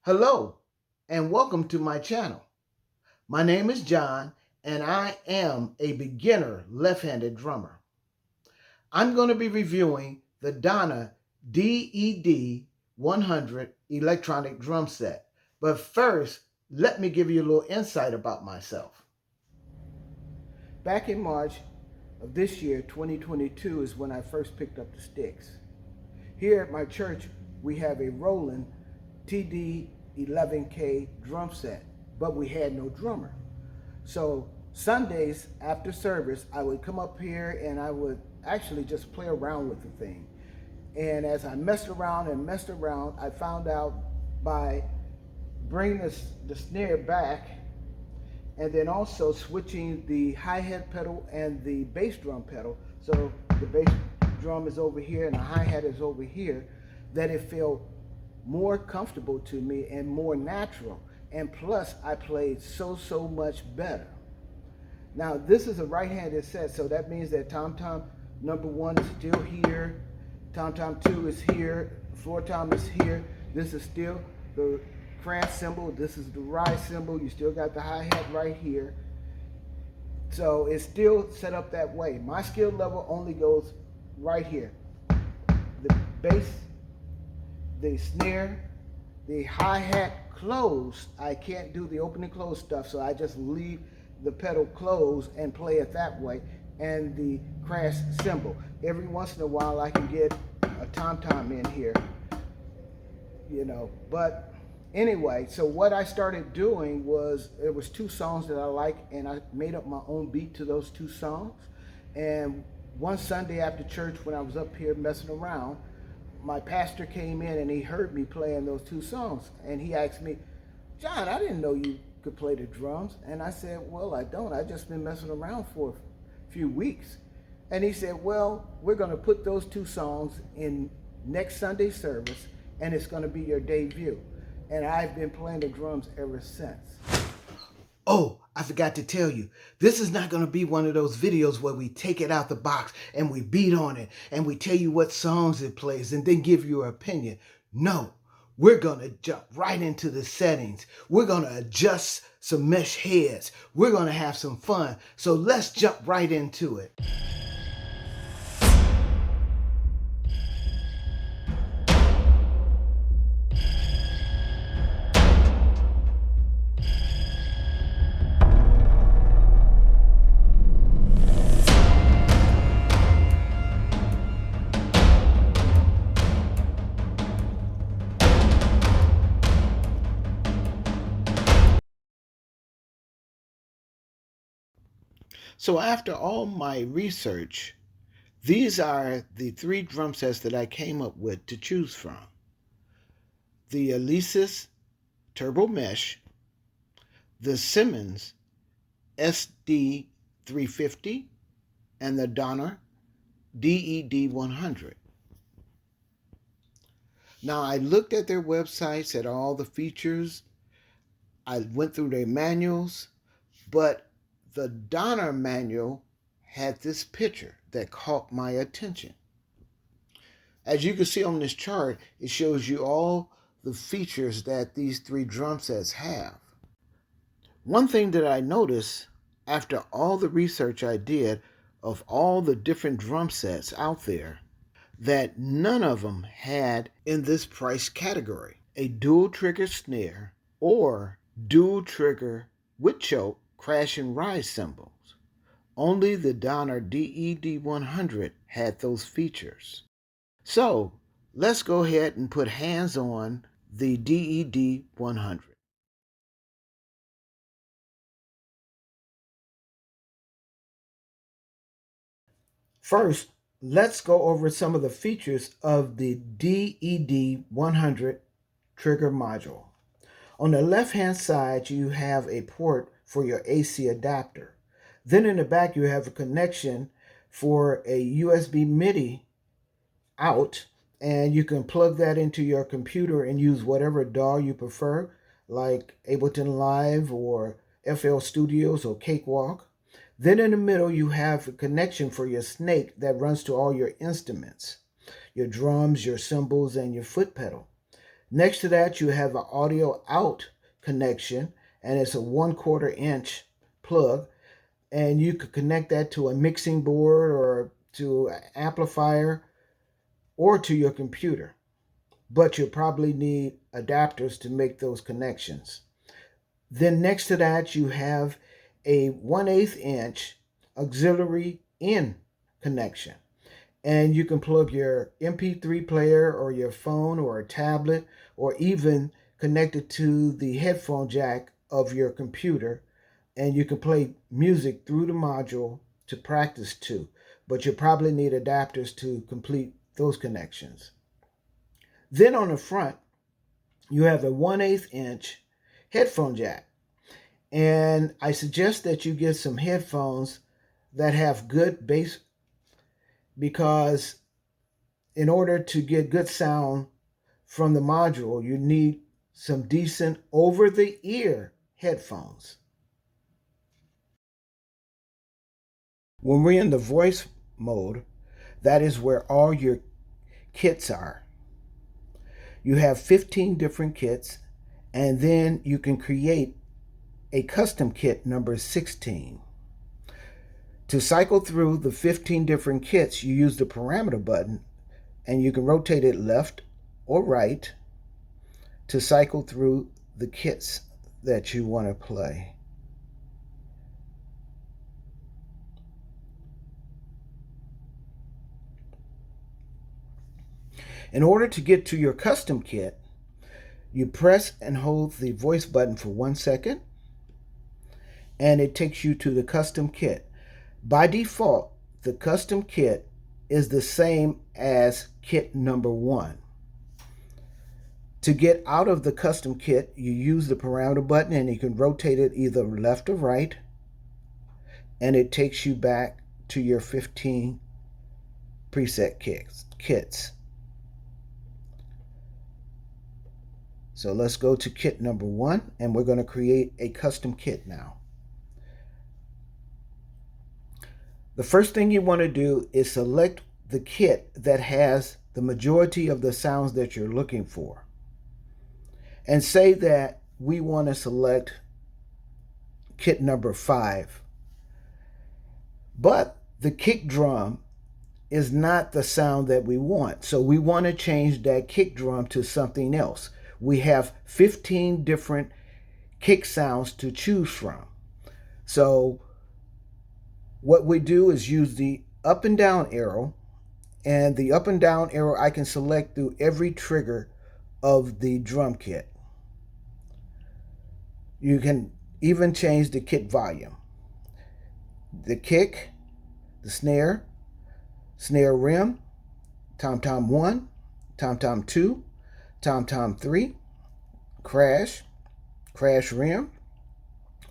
Hello, and welcome to my channel. My name is John, and I am a beginner left-handed drummer. I'm going to be reviewing the Donna DED 100 electronic drum set. But first, let me give you a little insight about myself. Back in March of this year, 2022, is when I first picked up the sticks. Here at my church, we have a Roland TD 11K drum set, but we had no drummer. So Sundays after service, I would come up here and I would actually just play around with the thing. And as I messed around, I found out by bringing the snare back and then also switching the hi-hat pedal and the bass drum pedal. So the bass drum is over here and the hi-hat is over here, that it felt more comfortable to me and more natural. And plus, I played so much better. Now, this is a right-handed set, so that means that tom-tom number 1 is still here, tom-tom 2 is here, floor tom is here. This is still the crash cymbal, this is the rise cymbal, you still got the hi-hat right here. So it's still set up that way. My skill level only goes right here. The bass, the snare, the hi-hat closed. I can't do the open and close stuff, so I just leave the pedal closed and play it that way. And the crash cymbal. Every once in a while I can get a tom-tom in here, but anyway, so what I started doing was, there was 2 songs that I like, and I made up my own beat to those 2 songs. And one Sunday after church, when I was up here messing around, my pastor came in and he heard me playing those 2 songs, and he asked me, "John, I didn't know you could play the drums." And I said, "Well, I don't. I just been messing around for a few weeks." And he said, "Well, we're going to put those 2 songs in next Sunday service, and it's going to be your debut." And I've been playing the drums ever since. Oh, I forgot to tell you, this is not going to be one of those videos where we take it out the box and we beat on it and we tell you what songs it plays and then give you an opinion. No, we're going to jump right into the settings. We're going to adjust some mesh heads. We're going to have some fun. So let's jump right into it. So after all my research, these are the 3 drum sets that I came up with to choose from. The Alesis Turbo Mesh, the Simmons SD350, and the Donner DED 100. Now, I looked at their websites, at all the features. I went through their manuals, but the Donner manual had this picture that caught my attention. As you can see on this chart, it shows you all the features that these 3 drum sets have. One thing that I noticed after all the research I did of all the different drum sets out there, that none of them had in this price category a dual trigger snare or dual trigger with choke, crash and rise cymbals. Only the Donner DED 100 had those features. So let's go ahead and put hands on the DED 100. First, let's go over some of the features of the DED 100 trigger module. On the left-hand side, you have a port for your AC adapter. Then in the back, you have a connection for a USB MIDI out, and you can plug that into your computer and use whatever DAW you prefer, like Ableton Live or FL Studios or Cakewalk. Then in the middle, you have a connection for your snake that runs to all your instruments, your drums, your cymbals, and your foot pedal. Next to that, you have an audio out connection, and it's a 1/4 inch plug, and you could connect that to a mixing board or to an amplifier or to your computer. But you'll probably need adapters to make those connections. Then next to that, you have a 1/8 inch auxiliary in connection. And you can plug your MP3 player or your phone or a tablet or even connect it to the headphone jack of your computer. And you can play music through the module to practice to. But you'll probably need adapters to complete those connections. Then on the front, you have a 1/8 inch headphone jack. And I suggest that you get some headphones that have good bass, because in order to get good sound from the module, you need some decent over-the-ear headphones. When we're in the voice mode, that is where all your kits are. You have 15 different kits, and then you can create a custom kit number 16. To cycle through the 15 different kits, you use the parameter button, and you can rotate it left or right to cycle through the kits that you want to play. In order to get to your custom kit, you press and hold the voice button for 1 second, and it takes you to the custom kit. By default, the custom kit is the same as kit number 1. To get out of the custom kit, you use the parameter button, and you can rotate it either left or right, and it takes you back to your 15 preset kits. So let's go to kit number 1, and we're going to create a custom kit now. The first thing you want to do is select the kit that has the majority of the sounds that you're looking for. And say that we want to select kit number 5. But the kick drum is not the sound that we want. So we want to change that kick drum to something else. We have 15 different kick sounds to choose from. So what we do is use the up and down arrow, and the up and down arrow I can select through every trigger of the drum kit. You can even change the kit volume. The kick, the snare, snare rim, tom-tom 1, tom-tom 2, tom-tom 3, crash, crash rim,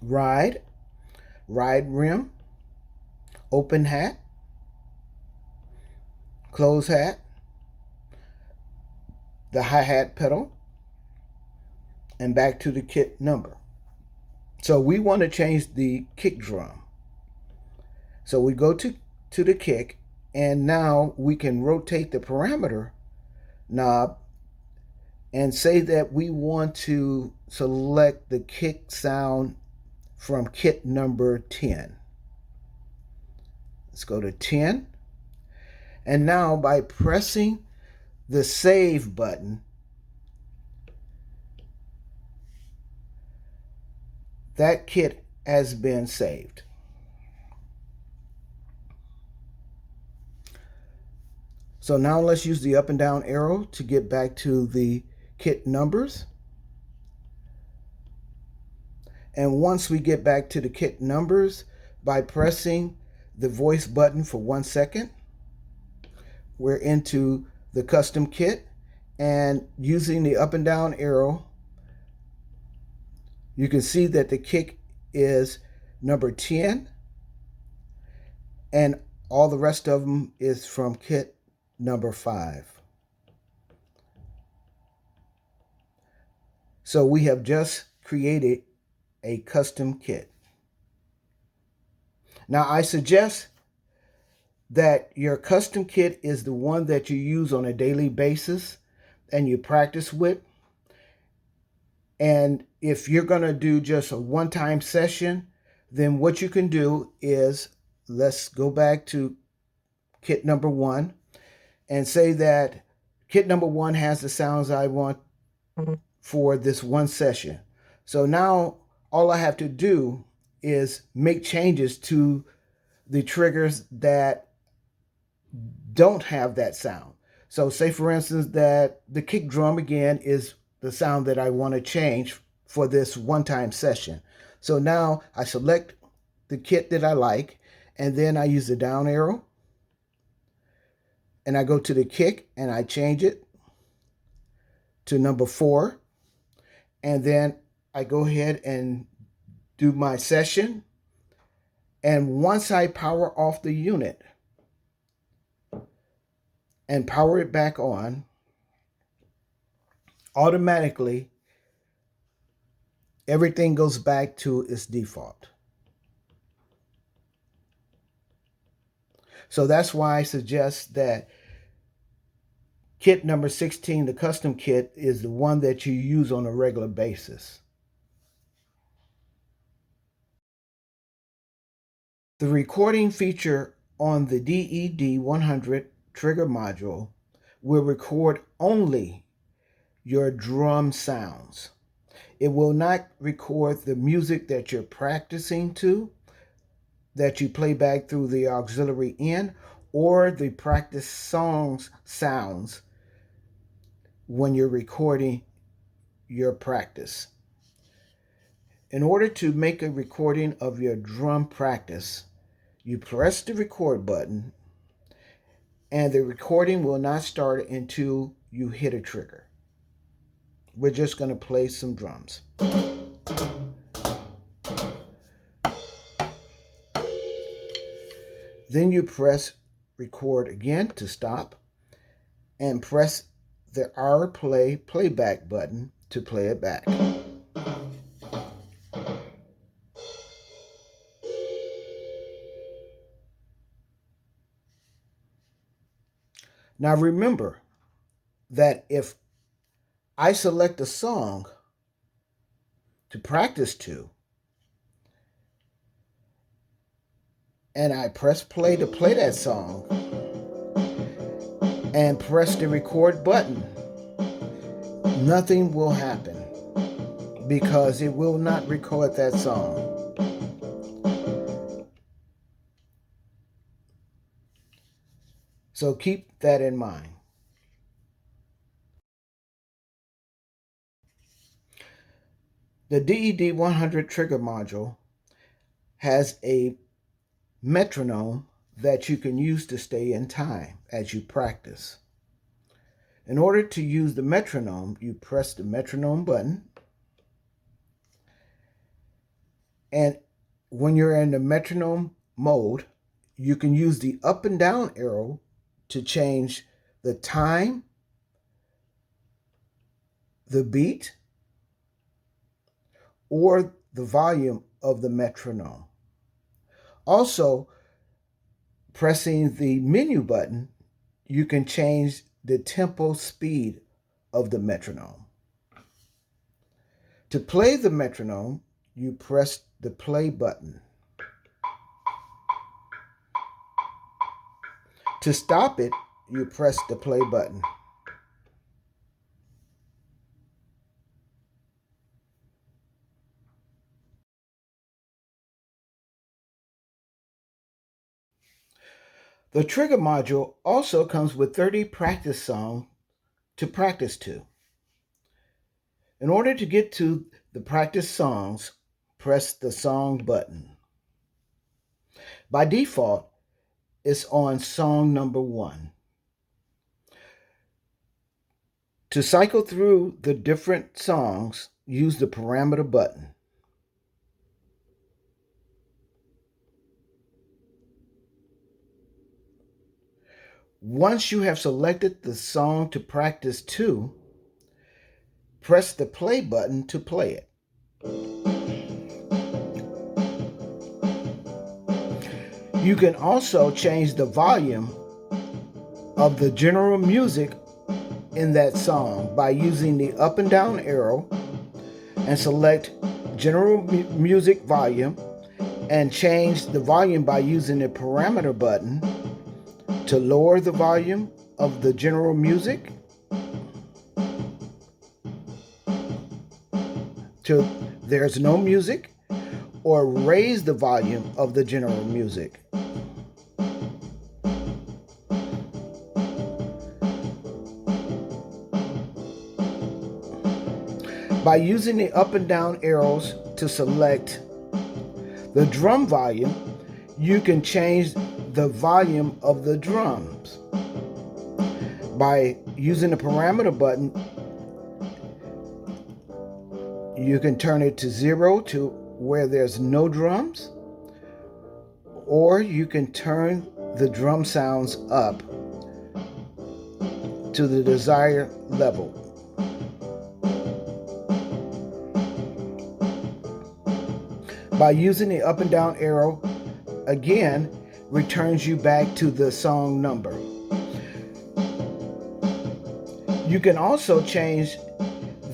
ride, ride rim, open hat, close hat, the hi-hat pedal, and back to the kit number. So we want to change the kick drum. So we go to the kick, and now we can rotate the parameter knob and say that we want to select the kick sound from kit number 10. Let's go to 10. And now by pressing the save button, that kit has been saved. So now let's use the up and down arrow to get back to the kit numbers. And once we get back to the kit numbers, by pressing the voice button for 1 second, we're into the custom kit, and using the up and down arrow, you can see that the kick is number 10, and all the rest of them is from kit number 5. So we have just created a custom kit. Now I suggest that your custom kit is the one that you use on a daily basis and you practice with. And if you're going to do just a one-time session, then what you can do is, let's go back to kit number 1 and say that kit number 1 has the sounds I want for this one session. So now all I have to do is make changes to the triggers that don't have that sound. So say for instance that the kick drum again is the sound that I want to change for this one-time session. So now I select the kit that I like, and then I use the down arrow and I go to the kick and I change it to number 4, and then I go ahead and do my session. And once I power off the unit and power it back on, automatically everything goes back to its default. So that's why I suggest that kit number 16, the custom kit, is the one that you use on a regular basis. The recording feature on the DED 100 trigger module will record only your drum sounds. It will not record the music that you're practicing to, that you play back through the auxiliary in, or the practice songs sounds when you're recording your practice. In order to make a recording of your drum practice, you press the record button, and the recording will not start until you hit a trigger. We're just going to play some drums. Then you press record again to stop, and press the R play playback button to play it back. Now remember that if I select a song to practice to, and I press play to play that song, and press the record button, nothing will happen because it will not record that song. So keep that in mind. The DED 100 trigger module has a metronome that you can use to stay in time as you practice. In order to use the metronome, you press the metronome button, and when you're in the metronome mode, you can use the up and down arrow to change the time, the beat, or the volume of the metronome. Also, pressing the menu button, you can change the tempo speed of the metronome. To play the metronome, you press the play button. To stop it, you press the play button. The trigger module also comes with 30 practice songs to practice to. In order to get to the practice songs, press the song button. By default, it's on song number 1. To cycle through the different songs, use the parameter button. Once you have selected the song to practice to, press the play button to play it. You can also change the volume of the general music in that song by using the up and down arrow and select General Music Volume and change the volume by using the parameter button to lower the volume of the general music to there's no music, or raise the volume of the general music. By using the up and down arrows to select the drum volume, you can change the volume of the drums. By using the parameter button, you can turn it to 0 to where there's no drums, or you can turn the drum sounds up to the desired level. By using the up and down arrow, again, returns you back to the song number. You can also change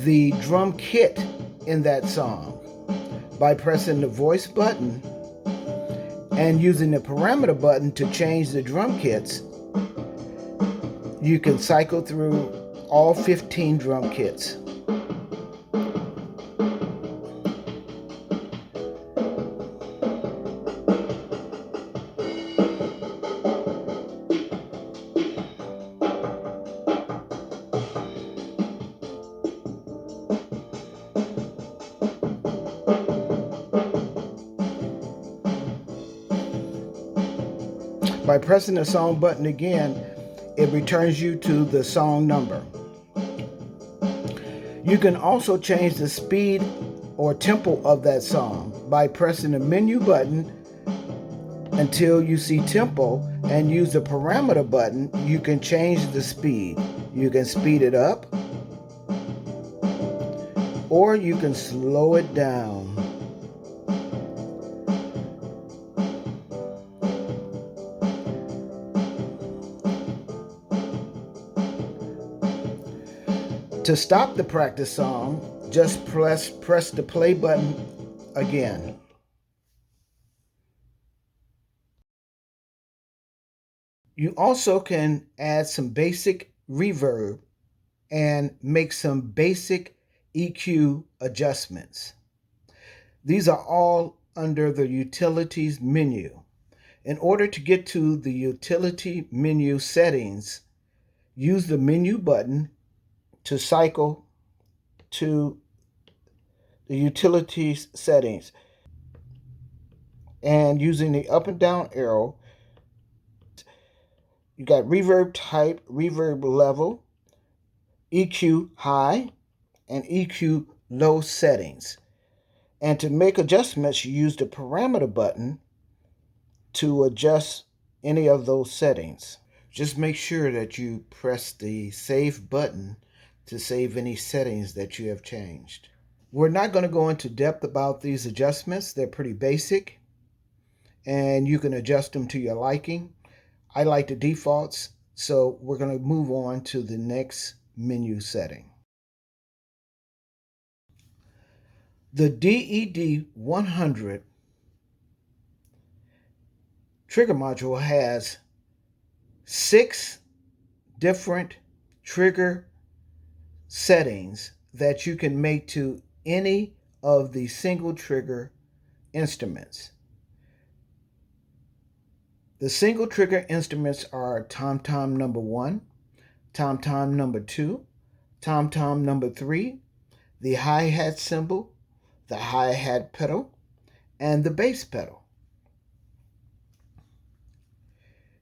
the drum kit in that song by pressing the voice button and using the parameter button to change the drum kits. You can cycle through all 15 drum kits. By pressing the song button again, it returns you to the song number. You can also change the speed or tempo of that song by pressing the menu button until you see tempo, and use the parameter button. You can change the speed. You can speed it up, or you can slow it down. To stop the practice song, just press the play button again. You also can add some basic reverb and make some basic EQ adjustments. These are all under the Utilities menu. In order to get to the Utility menu settings, use the menu button to cycle to the Utilities settings, and using the up and down arrow, you got reverb type, reverb level, EQ high, and EQ low settings. And to make adjustments, you use the parameter button to adjust any of those settings. Just make sure that you press the save button to save any settings that you have changed. We're not going to go into depth about these adjustments. They're pretty basic, and you can adjust them to your liking. I like the defaults, so we're going to move on to the next menu setting. The DED 100 trigger module has 6 different trigger settings that you can make to any of the single trigger instruments. The single trigger instruments are tom-tom number 1, tom-tom number 2, tom-tom number 3, the hi-hat cymbal, the hi-hat pedal, and the bass pedal.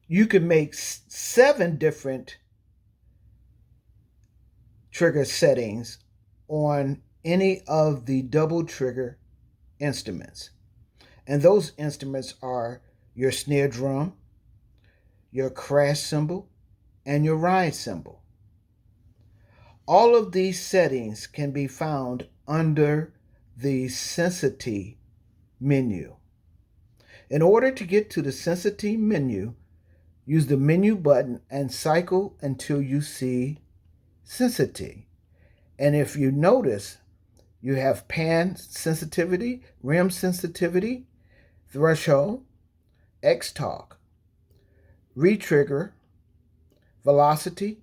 You can make 7 different trigger settings on any of the double trigger instruments. And those instruments are your snare drum, your crash cymbal, and your ride cymbal. All of these settings can be found under the SENSITY menu. In order to get to the SENSITY menu, use the menu button and cycle until you see SENSITY. And if you notice, You have pan sensitivity, rim sensitivity, threshold, X-talk, retrigger, velocity,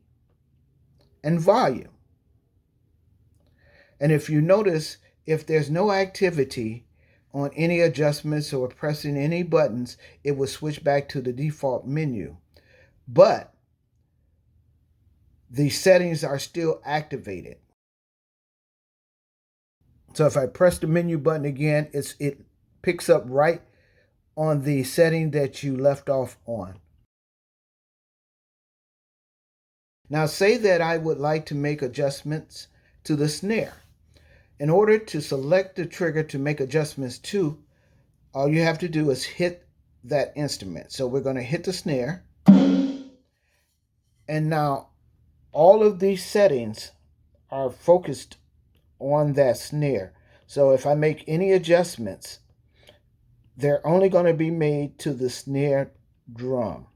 and volume. And if you notice, if there's no activity on any adjustments or pressing any buttons, it will switch back to the default menu. But the settings are still activated. So if I press the menu button again, it picks up right on the setting that you left off on. Now say that I would like to make adjustments to the snare. In order to select the trigger to make adjustments to, all you have to do is hit that instrument. So we're going to hit the snare. And now all of these settings are focused on that snare. So if I make any adjustments, they're only going to be made to the snare drum.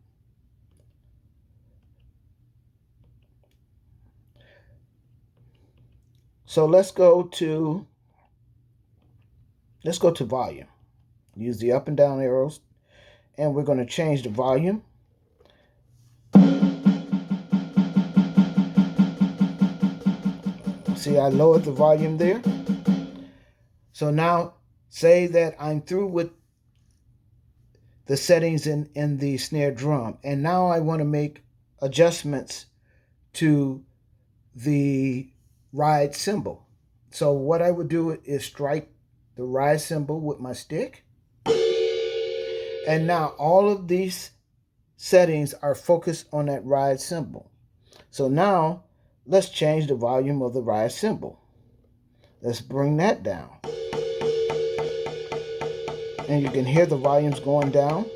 So let's go to volume. Use the up and down arrows, and we're going to change the volume. See, I lowered the volume there. So now say that I'm through with the settings in the snare drum, and now I want to make adjustments to the ride cymbal. So what I would do is strike the ride cymbal with my stick, and now all of these settings are focused on that ride cymbal. So now let's change the volume of the ride cymbal. Let's bring that down. And you can hear the volumes going down.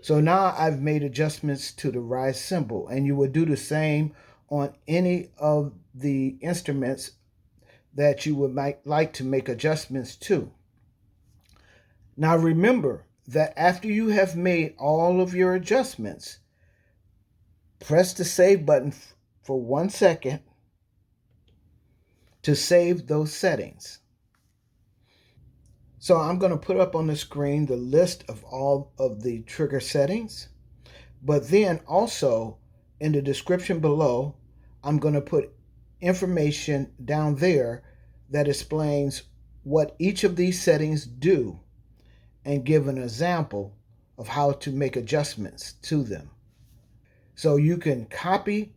So now I've made adjustments to the ride cymbal, and you would do the same on any of the instruments that you would like to make adjustments to. Now remember that after you have made all of your adjustments, press the save button for 1 second to save those settings. So I'm going to put up on the screen the list of all of the trigger settings, but then also in the description below, I'm going to put information down there that explains what each of these settings do and give an example of how to make adjustments to them. So you can copy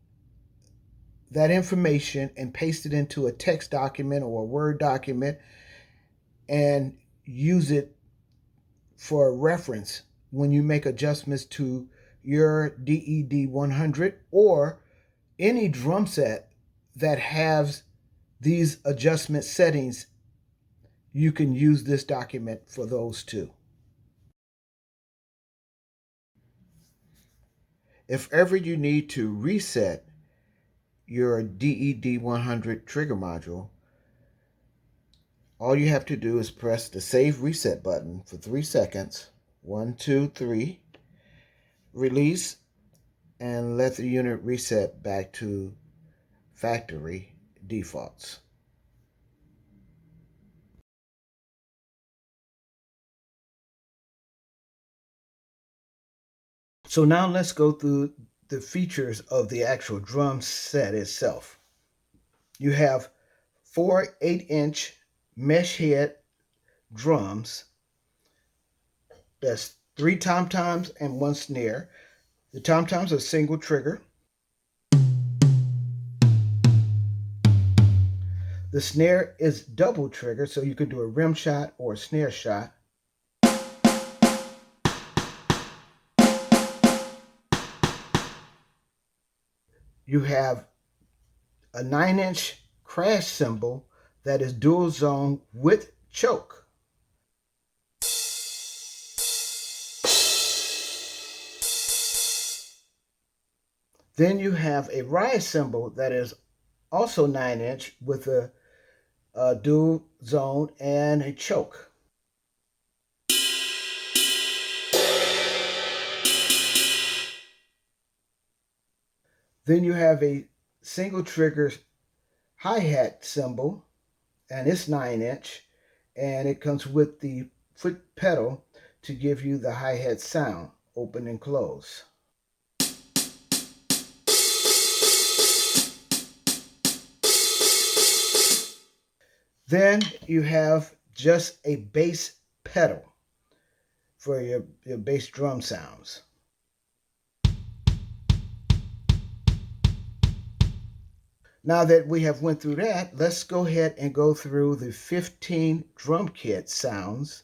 that information and paste it into a text document or a Word document and use it for reference when you make adjustments to your DED 100 or any drum set that has these adjustment settings. You can use this document for those too. If ever you need to reset your DED 100 trigger module, all you have to do is press the Save Reset button for 3 seconds. 1, 2, 3. Release and let the unit reset back to factory defaults. So now let's go through the features of the actual drum set itself. You have 4 8-inch mesh head drums. That's 3 tom-toms and 1 snare. The tom-toms are single trigger. The snare is double trigger, so you can do a rim shot or a snare shot. You have a 9-inch crash cymbal that is dual zone with choke. Then you have a ride cymbal that is also 9-inch with a dual zone and a choke. Then you have a single trigger hi-hat cymbal, and it's 9-inch, and it comes with the foot pedal to give you the hi-hat sound, open and close. Then you have just a bass pedal for your bass drum sounds. Now that we have went through that, let's go ahead and go through the 15 drum kit sounds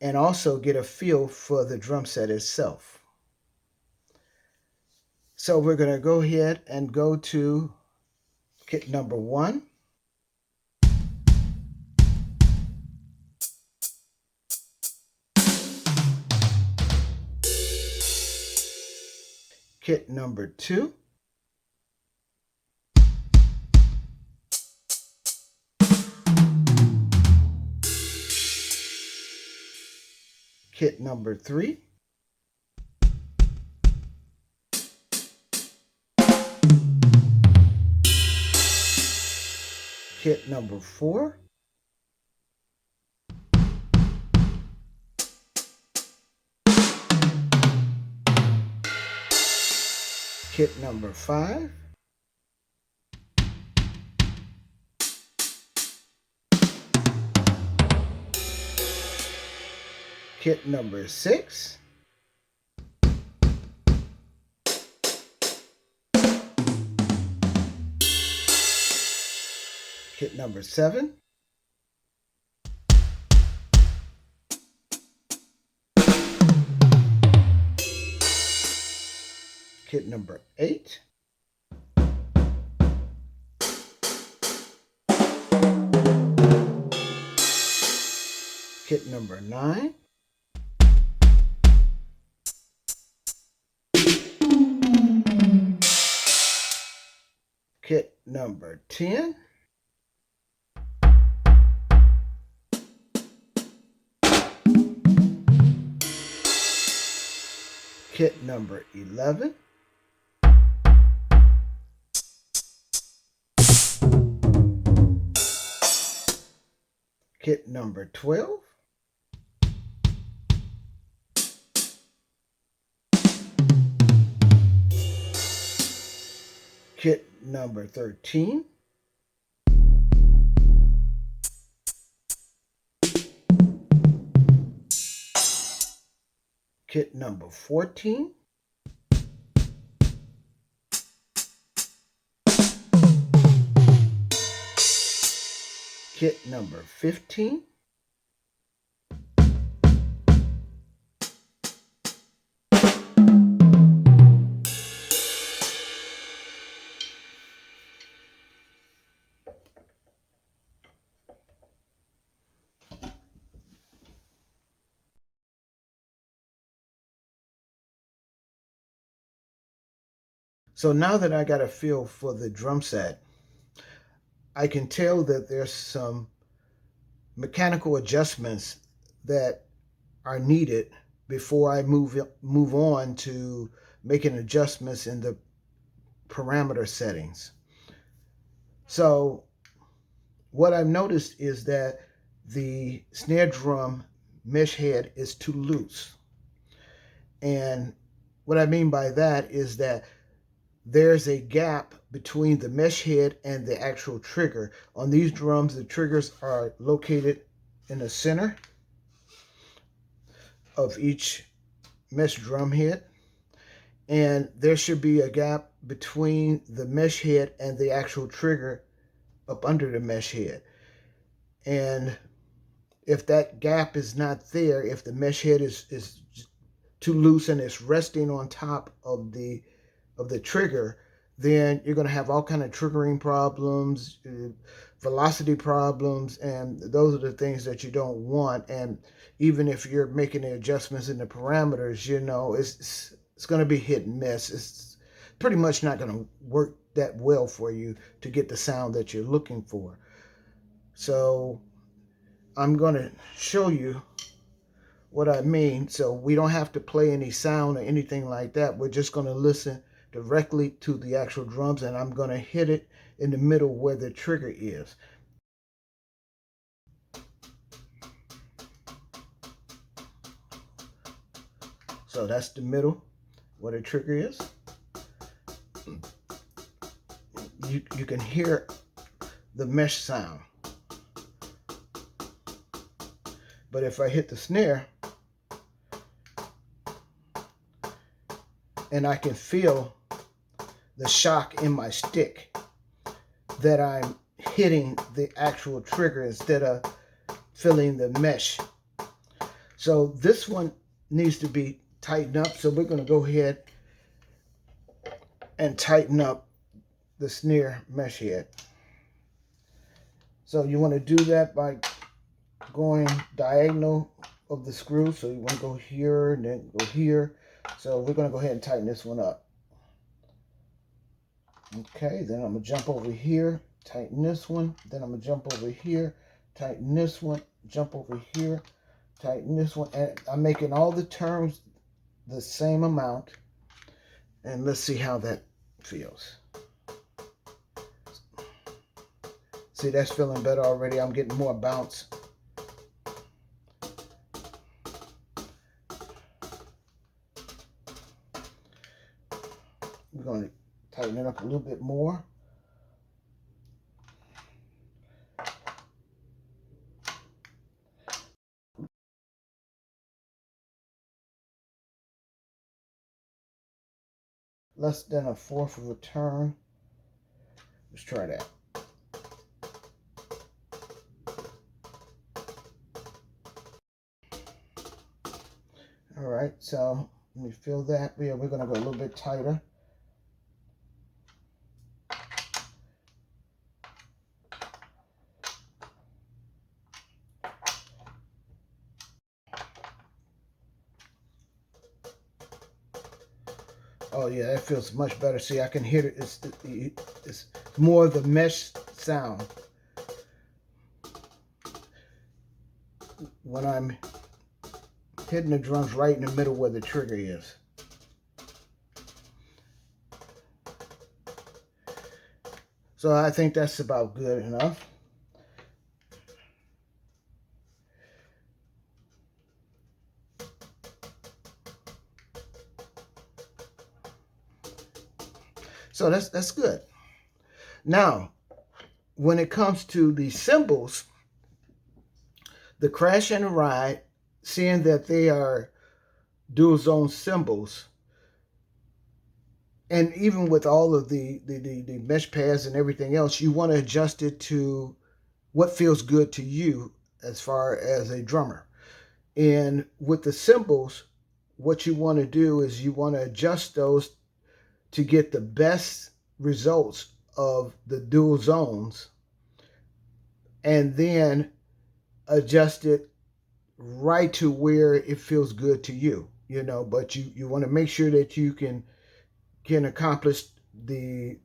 and also get a feel for the drum set itself. So we're going to go ahead and go to kit number 1. Kit number 2. Kit number 3. Kit number 4. Kit number 5. Kit number 6. Kit number 7. Kit number 8. Kit number 9. Kit number 10. Kit number 11. Kit number 12. Kit number 13. Kit number 14. Kit number 15. So now that I got a feel for the drum set, I can tell that there's some mechanical adjustments that are needed before I move on to making adjustments in the parameter settings. So what I've noticed is that the snare drum mesh head is too loose. And what I mean by that is that there's a gap between the mesh head and the actual trigger. On these drums, the triggers are located in the center of each mesh drum head. And there should be a gap between the mesh head and the actual trigger up under the mesh head. And if that gap is not there, if the mesh head is too loose and it's resting on top of the trigger, then you're going to have all kind of triggering problems, velocity problems, and those are the things that you don't want. And even if you're making the adjustments in the parameters, you know, it's going to be hit and miss. It's pretty much not going to work that well for you to get the sound that you're looking for. So I'm going to show you what I mean. So we don't have to play any sound or anything like that. We're just going to listen directly to the actual drums, and I'm going to hit it in the middle where the trigger is. So that's the middle where the trigger is. You can hear the mesh sound. But if I hit the snare, and I can feel the shock in my stick that I'm hitting the actual trigger instead of feeling the mesh. So this one needs to be tightened up. So we're going to go ahead and tighten up the snare mesh head. So you want to do that by going diagonal of the screw. So you want to go here and then go here. So we're going to go ahead and tighten this one up. Okay, then I'm going to jump over here, tighten this one. Then I'm going to jump over here, tighten this one, jump over here, tighten this one. And I'm making all the turns the same amount. And let's see how that feels. See, that's feeling better already. I'm getting more bounce. We're going to tighten it up a little bit more. Less than a fourth of a turn. Let's try that. All right, so let me feel that. Yeah, we're going to go a little bit tighter. Oh yeah, that feels much better. See, I can hear it. It's more the mesh sound when I'm hitting the drums right in the middle where the trigger is. So I think that's about good enough. So that's good. Now, when it comes to the cymbals, the crash and the ride, seeing that they are dual zone cymbals, and even with all of the mesh pads and everything else, you want to adjust it to what feels good to you as far as a drummer. And with the cymbals, what you want to do is you want to adjust those to get the best results of the dual zones, and then adjust it right to where it feels good to you, you know. But you want to make sure that you can accomplish the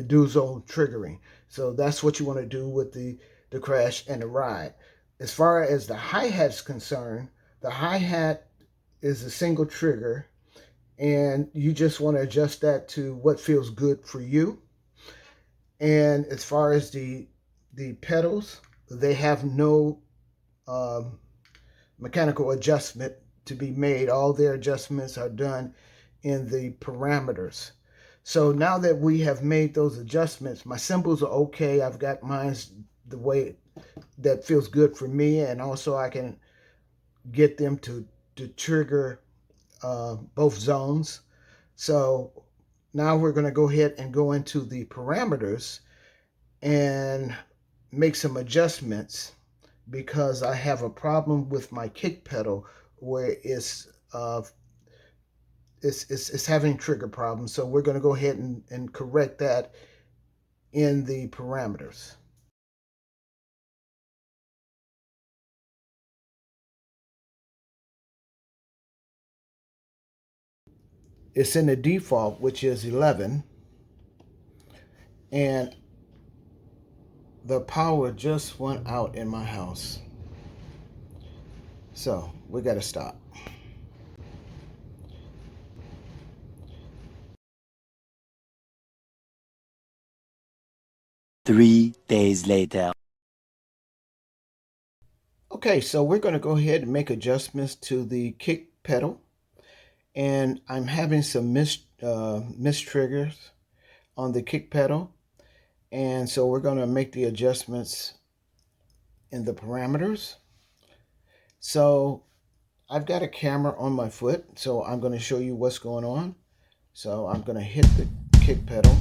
dual zone triggering. So that's what you want to do with the crash and the ride. As far as the hi-hat is concerned, the hi-hat is a single trigger, and you just want to adjust that to what feels good for you. And as far as the pedals, they have no mechanical adjustment to be made. All their adjustments are done in the parameters. So now that we have made those adjustments, my cymbals are okay. I've got mine the way that feels good for me, and also I can get them to trigger both zones. So now we're going to go ahead and go into the parameters and make some adjustments, because I have a problem with my kick pedal where it's having trigger problems. So we're going to go ahead and correct that in the parameters. It's in the default, which is 11, and the power just went out in my house. So we got to stop. 3 days later. Okay, so we're going to go ahead and make adjustments to the kick pedal. And I'm having some miss triggers on the kick pedal. And so we're going to make the adjustments in the parameters. So I've got a camera on my foot, so I'm going to show you what's going on. So I'm going to hit the kick pedal,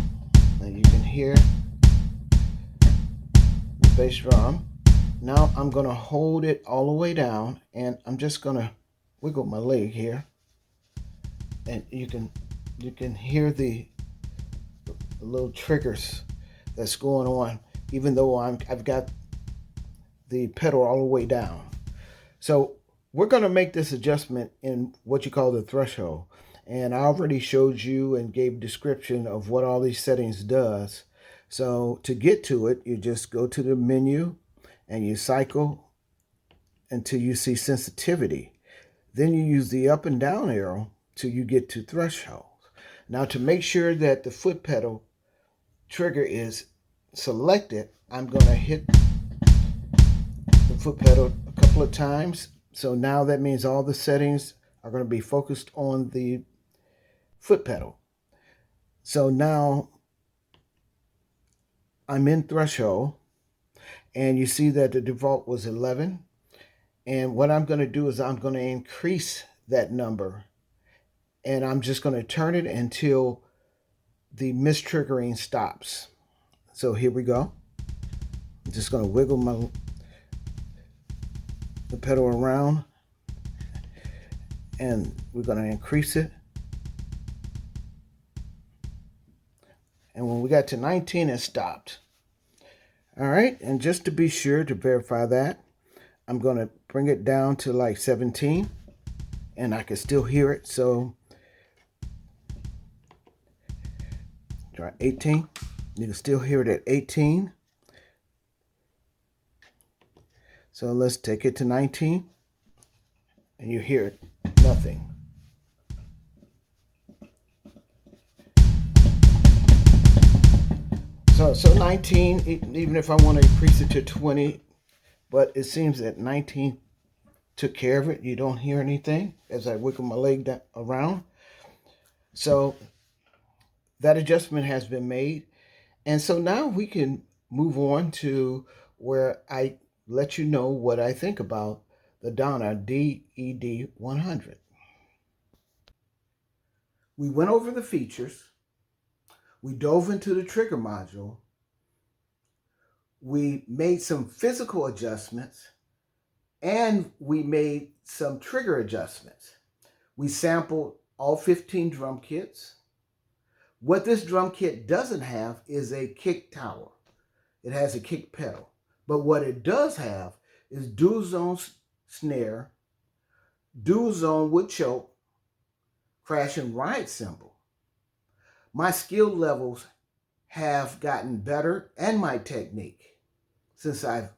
and you can hear the bass drum. Now I'm going to hold it all the way down, and I'm just going to wiggle my leg here, and you can hear the little triggers that's going on, even though I've got the pedal all the way down. So we're going to make this adjustment in what you call the threshold. And I already showed you and gave a description of what all these settings does. So to get to it, you just go to the menu and you cycle until you see sensitivity. Then you use the up and down arrow till you get to threshold. Now to make sure that the foot pedal trigger is selected, I'm going to hit the foot pedal a couple of times. So now that means all the settings are going to be focused on the foot pedal. So now I'm in threshold, and you see that the default was 11. And what I'm going to do is I'm going to increase that number, and I'm just going to turn it until the mistriggering stops. So here we go. I'm just going to wiggle the pedal around, and we're going to increase it. And when we got to 19, it stopped. All right, and just to be sure to verify that, I'm going to bring it down to like 17, and I can still hear it. So try 18. You can still hear it at 18. So let's take it to 19, and you hear it, nothing. So 19, even if I want to increase it to 20, but it seems that 19 took care of it. You don't hear anything as I wiggle my leg around. So that adjustment has been made. And so now we can move on to where I let you know what I think about the Donna DED 100. We went over the features. We dove into the trigger module. We made some physical adjustments, and we made some trigger adjustments. We sampled all 15 drum kits. What this drum kit doesn't have is a kick tower. It has a kick pedal. But what it does have is dual zone snare, dual zone wood choke, crash and ride cymbal. My skill levels have gotten better, and my technique, since I've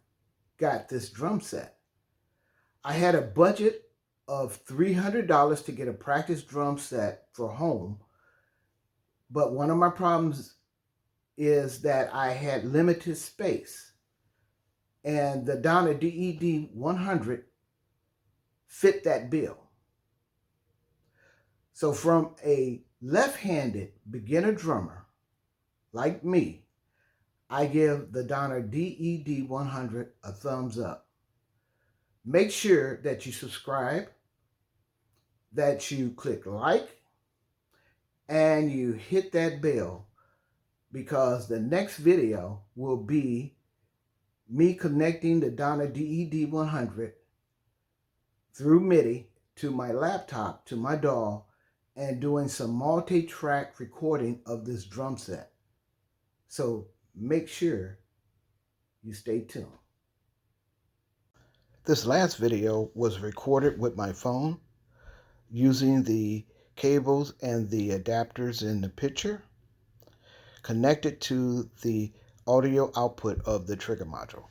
got this drum set. I had a budget of $300 to get a practice drum set for home, but one of my problems is that I had limited space, and the Donna DED 100 fit that bill. So from a left-handed beginner drummer like me, I give the Donna DED 100 a thumbs up. Make sure that you subscribe, that you click like, and you hit that bell, because the next video will be me connecting the Donna DED 100 through MIDI to my laptop, to my DAW, and doing some multi-track recording of this drum set. So make sure you stay tuned. This last video was recorded with my phone using the cables and the adapters in the picture connected to the audio output of the trigger module.